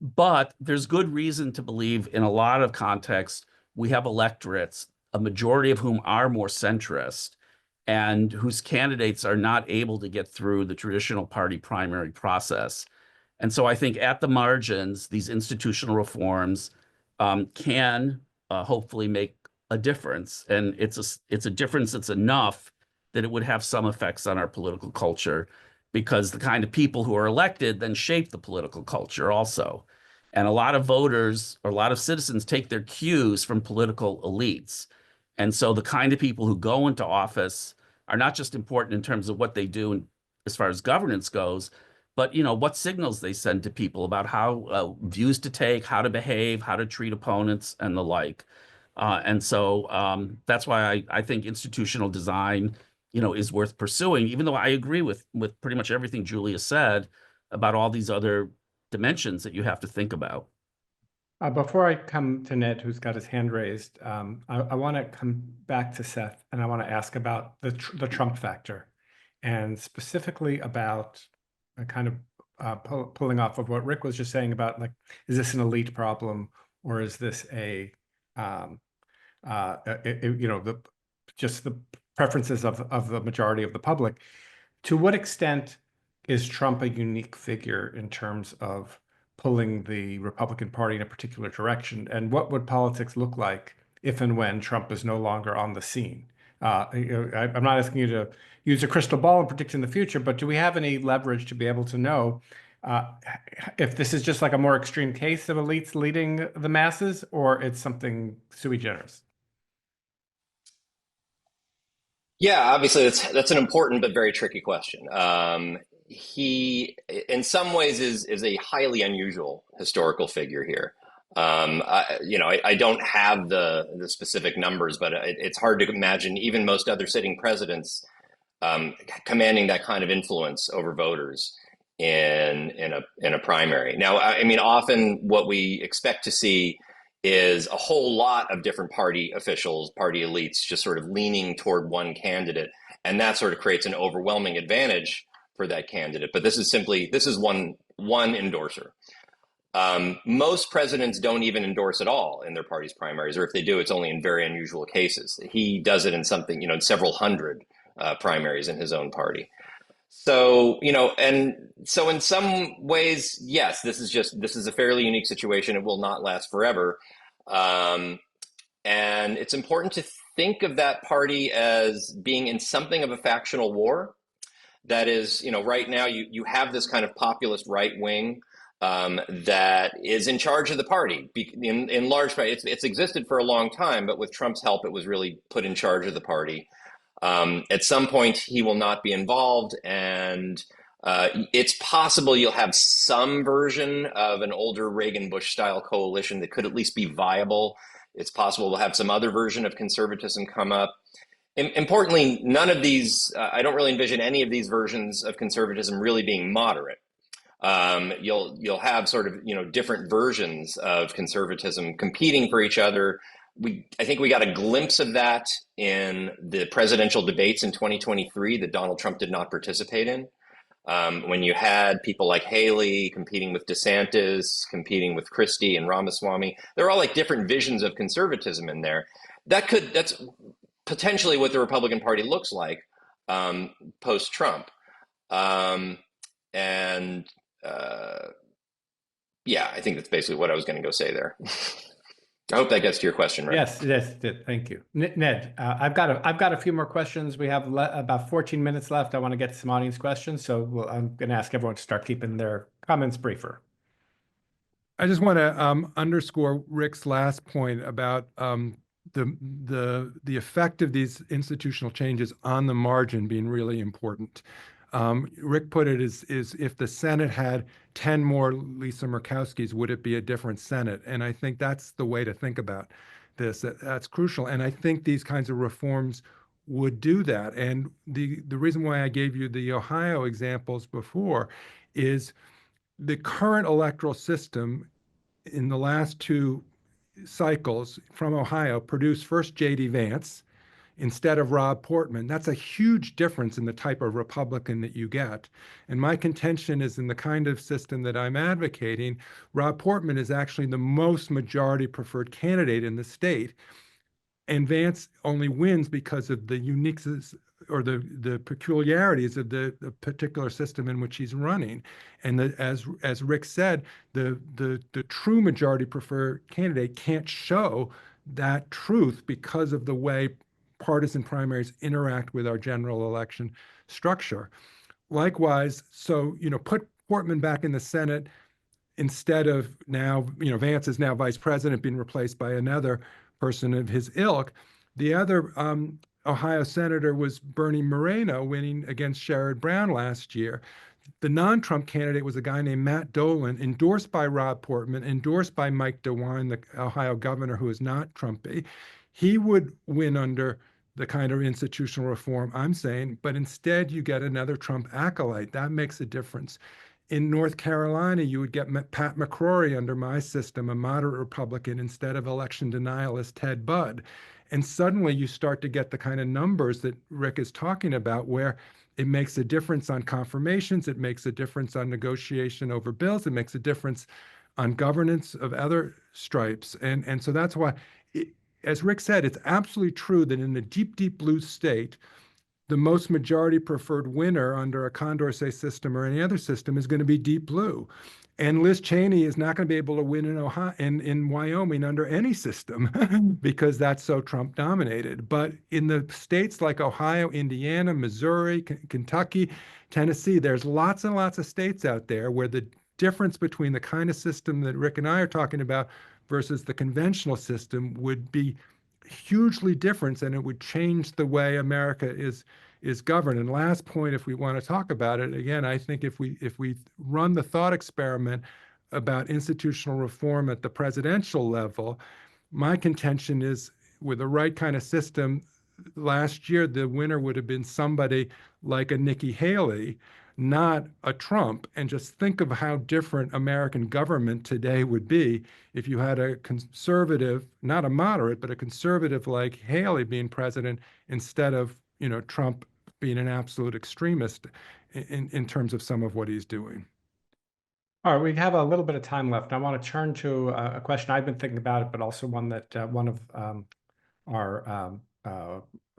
But there's good reason to believe in a lot of contexts, we have electorates, a majority of whom are more centrist and whose candidates are not able to get through the traditional party primary process. And so I think at the margins, these institutional reforms can hopefully make a difference. And it's a difference that's enough that it would have some effects on our political culture because the kind of people who are elected then shape the political culture also. And a lot of voters or a lot of citizens take their cues from political elites. And so the kind of people who go into office are not just important in terms of what they do as far as governance goes, but what signals they send to people about how views to take, how to behave, how to treat opponents, and the like. And so that's why I think institutional design, is worth pursuing, even though I agree with pretty much everything Julia said about all these other dimensions that you have to think about. Before I come to Ned, who's got his hand raised, I want to come back to Seth, and I want to ask about the Trump factor, and specifically about kind of pulling off of what Rick was just saying about, like, is this an elite problem or is this just the preferences of the majority of the public? To what extent is Trump a unique figure in terms of pulling the Republican Party in a particular direction? And what would politics look like if and when Trump is no longer on the scene? I'm not asking you to use a crystal ball and predict in the future, but do we have any leverage to be able to know if this is just like a more extreme case of elites leading the masses, or it's something sui generis? Yeah, obviously that's an important but very tricky question. He, in some ways, is a highly unusual historical figure here. I don't have the specific numbers, but it's hard to imagine even most other sitting presidents commanding that kind of influence over voters in a primary. Now, I mean, often what we expect to see is a whole lot of different party officials, party elites, just sort of leaning toward one candidate. And that sort of creates an overwhelming advantage for that candidate. But this is one endorser. Most presidents don't even endorse at all in their party's primaries, or if they do, it's only in very unusual cases. He does it in in several hundred primaries in his own party. So, and so in some ways, yes, this is a fairly unique situation. It will not last forever. And it's important to think of that party as being in something of a factional war. That is, right now you have this kind of populist right wing that is in charge of the party in large part. It's existed for a long time, but with Trump's help, it was really put in charge of the party. At some point, he will not be involved, and it's possible you'll have some version of an older Reagan-Bush style coalition that could at least be viable. It's possible we'll have some other version of conservatism come up. Importantly, none of these, I don't really envision any of these versions of conservatism really being moderate. You'll have sort of, different versions of conservatism competing for each other. I think we got a glimpse of that in the presidential debates in 2023 that Donald Trump did not participate in. When you had people like Haley competing with DeSantis, competing with Christie and Ramaswamy, they're all like different visions of conservatism in there. That's potentially what the Republican Party looks like post-Trump. Yeah, I think that's basically what I was going to go say there. I hope that gets to your question, right? Yes, thank you. Ned, I've got a few more questions. We have about 14 minutes left. I want to get to some audience questions, so I'm going to ask everyone to start keeping their comments briefer. I just want to underscore Rick's last point about the effect of these institutional changes on the margin being really important. Rick put it is if the Senate had 10 more Lisa Murkowskis, would it be a different Senate? And I think that's the way to think about this. That's crucial. And I think these kinds of reforms would do that. And the reason why I gave you the Ohio examples before is the current electoral system in the last two cycles from Ohio produced first J.D. Vance instead of Rob Portman. That's a huge difference in the type of Republican that you get. And my contention is in the kind of system that I'm advocating, Rob Portman is actually the most majority preferred candidate in the state. And Vance only wins because of the uniqueness or the peculiarities of the particular system in which he's running. And as Rick said, the true majority preferred candidate can't show that truth because of the way partisan primaries interact with our general election structure. Likewise, so, put Portman back in the Senate instead of now, Vance is now vice president, being replaced by another person of his ilk. The other Ohio senator was Bernie Moreno, winning against Sherrod Brown last year. The non-Trump candidate was a guy named Matt Dolan, endorsed by Rob Portman, endorsed by Mike DeWine, the Ohio governor, who is not Trumpy. He would win under the kind of institutional reform I'm saying, but instead you get another Trump acolyte. That makes a difference. In North Carolina, you would get Pat McCrory under my system, a moderate Republican, instead of election denialist Ted Budd. And suddenly you start to get the kind of numbers that Rick is talking about, where it makes a difference on confirmations, it makes a difference on negotiation over bills, it makes a difference on governance of other stripes. And so that's why, as Rick said, it's absolutely true that in a deep, deep blue state, the most majority preferred winner under a Condorcet system or any other system is going to be deep blue. And Liz Cheney is not going to be able to win in Ohio, in Wyoming under any system because that's so Trump dominated. But in the states like Ohio, Indiana, Missouri, Kentucky, Tennessee, there's lots and lots of states out there where the difference between the kind of system that Rick and I are talking about versus the conventional system would be hugely different, and it would change the way America is governed. And last point, if we want to talk about it, again, I think if we run the thought experiment about institutional reform at the presidential level, my contention is with the right kind of system, last year the winner would have been somebody like a Nikki Haley, not a Trump. And just think of how different American government today would be if you had a conservative, not a moderate, but a conservative like Haley being president instead of, Trump being an absolute extremist in terms of some of what he's doing. All right, we have a little bit of time left. I want to turn to a question I've been thinking about, but also one that one of our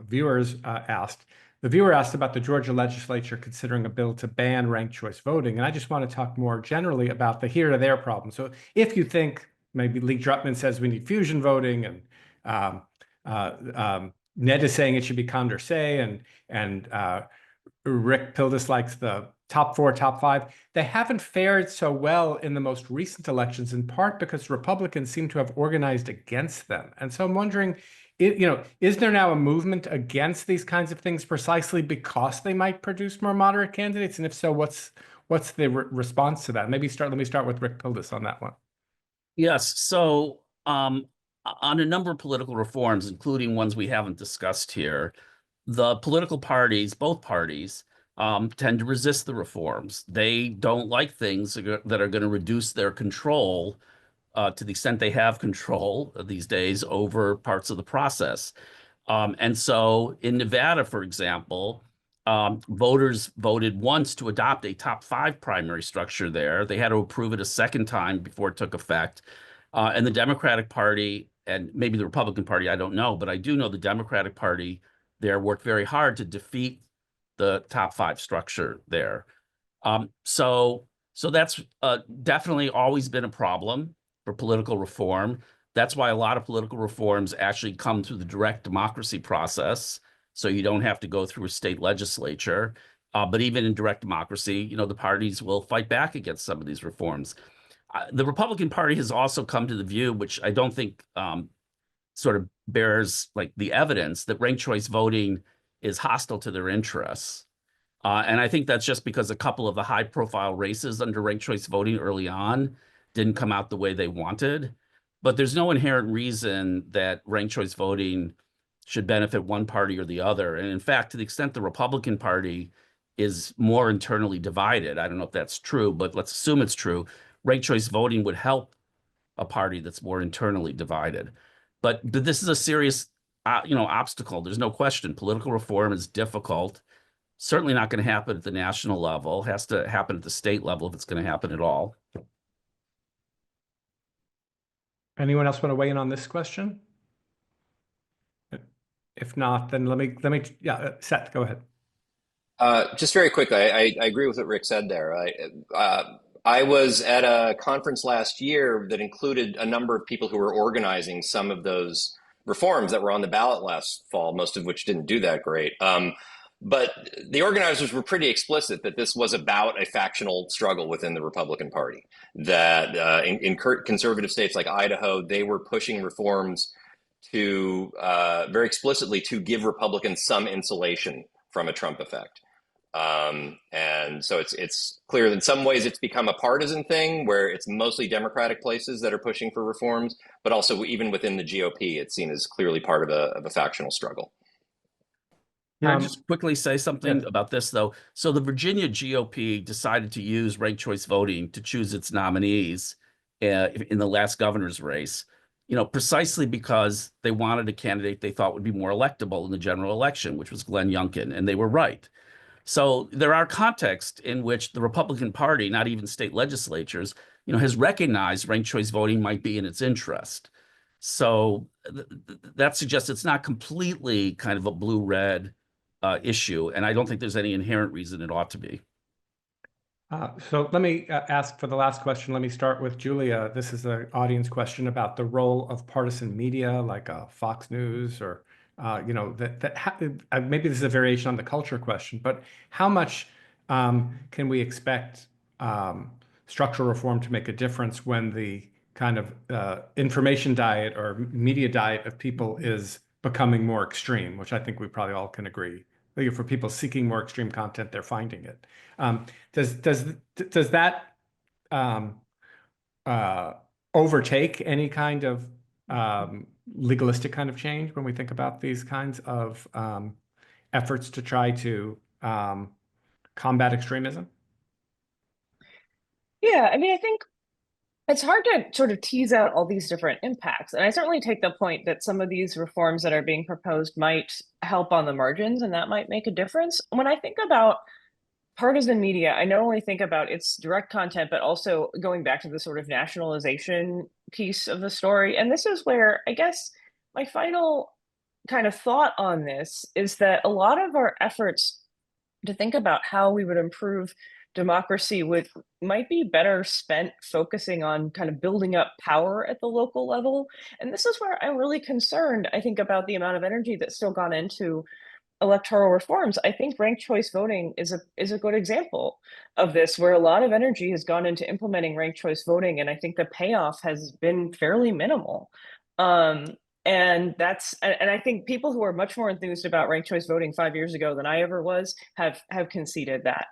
viewers asked. The viewer asked about the Georgia legislature considering a bill to ban ranked choice voting. And I just want to talk more generally about the here or there problem. So if you think maybe Lee Drutman says we need fusion voting, and Ned is saying it should be Condorcet, and Rick Pildes likes the top 4, top 5. They haven't fared so well in the most recent elections, in part because Republicans seem to have organized against them. And so I'm wondering, is there now a movement against these kinds of things precisely because they might produce more moderate candidates? And if so, what's the response to that? Let me start with Rick Pildes on that one. Yes. So on a number of political reforms, including ones we haven't discussed here, the political parties, both parties, tend to resist the reforms. They don't like things that are going to reduce their control to the extent they have control these days over parts of the process. And so in Nevada, for example, voters voted once to adopt a top 5 primary structure there. They had to approve it a second time before it took effect. And the Democratic Party, and maybe the Republican Party, I don't know, but I do know the Democratic Party there worked very hard to defeat the top 5 structure there. So that's definitely always been a problem for political reform. That's why a lot of political reforms actually come through the direct democracy process, so you don't have to go through a state legislature. But even in direct democracy, the parties will fight back against some of these reforms. The Republican Party has also come to the view, which I don't think sort of bears like the evidence, that ranked choice voting is hostile to their interests. And I think that's just because a couple of the high-profile races under ranked choice voting early on didn't come out the way they wanted. But there's no inherent reason that ranked choice voting should benefit one party or the other. And in fact, to the extent the Republican Party is more internally divided, I don't know if that's true, but let's assume it's true, ranked choice voting would help a party that's more internally divided. But this is a serious obstacle. There's no question. Political reform is difficult. Certainly not going to happen at the national level. It has to happen at the state level if it's going to happen at all. Anyone else want to weigh in on this question? If not, then let me Seth, go ahead. Just very quickly, I agree with what Rick said there. I was at a conference last year that included a number of people who were organizing some of those reforms that were on the ballot last fall, most of which didn't do that great. But the organizers were pretty explicit that this was about a factional struggle within the Republican Party, that in conservative states like Idaho, they were pushing reforms to very explicitly to give Republicans some insulation from a Trump effect. And so it's clear that in some ways it's become a partisan thing where it's mostly Democratic places that are pushing for reforms, but also even within the GOP, it's seen as clearly part of a factional struggle. Can I just quickly say something about this, though? So the Virginia GOP decided to use ranked choice voting to choose its nominees in the last governor's race, precisely because they wanted a candidate they thought would be more electable in the general election, which was Glenn Youngkin, and they were right. So there are contexts in which the Republican Party, not even state legislatures, has recognized ranked choice voting might be in its interest. So that suggests it's not completely kind of a blue-red issue, and I don't think there's any inherent reason it ought to be. So let me ask for the last question. Let me start with Julia. This is an audience question about the role of partisan media like Fox News or maybe this is a variation on the culture question, but how much can we expect structural reform to make a difference when the kind of information diet or media diet of people is becoming more extreme, which I think we probably all can agree. For people seeking more extreme content, they're finding it. Does that overtake any kind of legalistic kind of change when we think about these kinds of efforts to try to combat extremism? Yeah, I mean, I think it's hard to sort of tease out all these different impacts. And I certainly take the point that some of these reforms that are being proposed might help on the margins, and that might make a difference. When I think about partisan media, I not only think about its direct content, but also going back to the sort of nationalization piece of the story. And this is where I guess my final kind of thought on this is that a lot of our efforts to think about how we would improve democracy might be better spent focusing on kind of building up power at the local level. And this is where I'm really concerned, I think, about the amount of energy that's still gone into electoral reforms. I think ranked choice voting is a good example of this, where a lot of energy has gone into implementing ranked choice voting, and I think the payoff has been fairly minimal. And I think people who are much more enthused about ranked choice voting 5 years ago than I ever was have conceded that.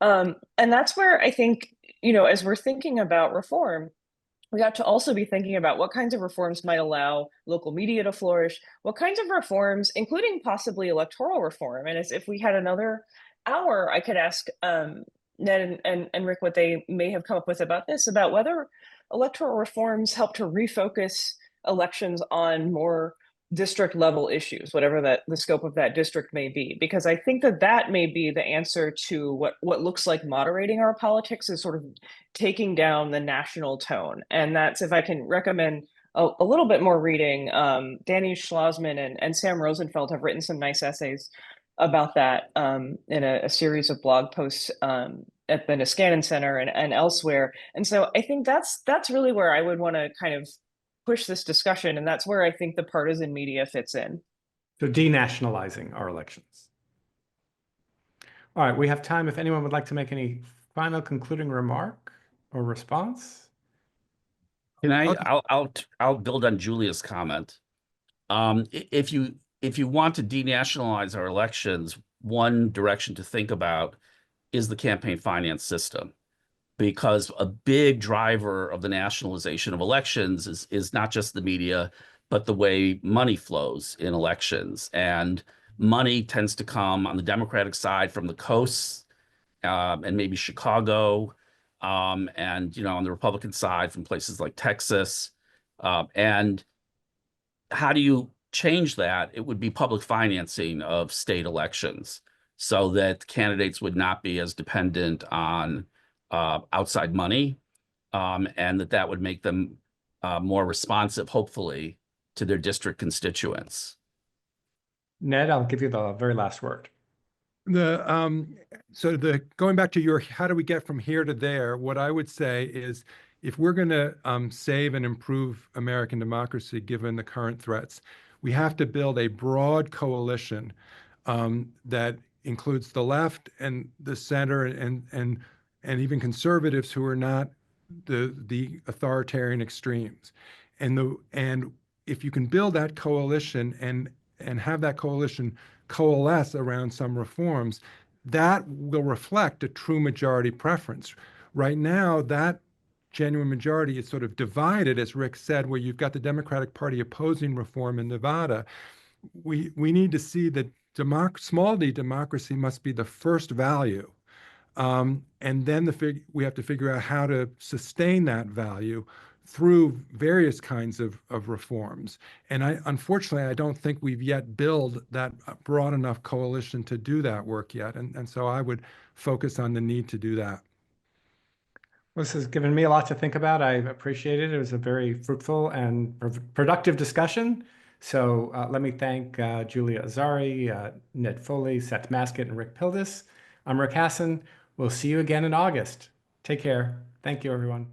And that's where I think, as we're thinking about reform, we got to also be thinking about what kinds of reforms might allow local media to flourish, what kinds of reforms, including possibly electoral reform. And as if we had another hour, I could ask Ned and Rick what they may have come up with about this, about whether electoral reforms help to refocus elections on more district level issues, whatever the scope of that district may be, because I think that may be the answer to what looks like moderating our politics, is sort of taking down the national tone. And that's, if I can recommend a little bit more reading, Danny Schlossman and Sam Rosenfeld have written some nice essays about that in a series of blog posts at the Niskanen Center and elsewhere. And so I think that's really where I would want to kind of push this discussion, and that's where I think the partisan media fits in. So denationalizing our elections. All right, we have time if anyone would like to make any final concluding remark or response. Can I'll build on Julia's comment. If you want to denationalize our elections, one direction to think about is the campaign finance system, because a big driver of the nationalization of elections is not just the media, but the way money flows in elections. And money tends to come on the Democratic side from the coasts and maybe Chicago, and on the Republican side from places like Texas. And how do you change that? It would be public financing of state elections, so that candidates would not be as dependent on outside money, and that would make them more responsive, hopefully, to their district constituents. Ned, I'll give you the very last word. Going back to your how do we get from here to there, what I would say is, if we're going to save and improve American democracy, given the current threats, we have to build a broad coalition that includes the left and the center and even conservatives who are not the authoritarian extremes. And if you can build that coalition and have that coalition coalesce around some reforms, that will reflect a true majority preference. Right now, that genuine majority is sort of divided, as Rick said, where you've got the Democratic Party opposing reform in Nevada. We need to see that small d democracy must be the first value. And then we have to figure out how to sustain that value through various kinds of reforms. And unfortunately, I don't think we've yet built that broad enough coalition to do that work yet. And so I would focus on the need to do that. Well, this has given me a lot to think about. I appreciate it. It was a very fruitful and productive discussion. So let me thank Julia Azari, Ned Foley, Seth Masket, and Rick Pildes. I'm Rick Hasen. We'll see you again in August. Take care. Thank you, everyone.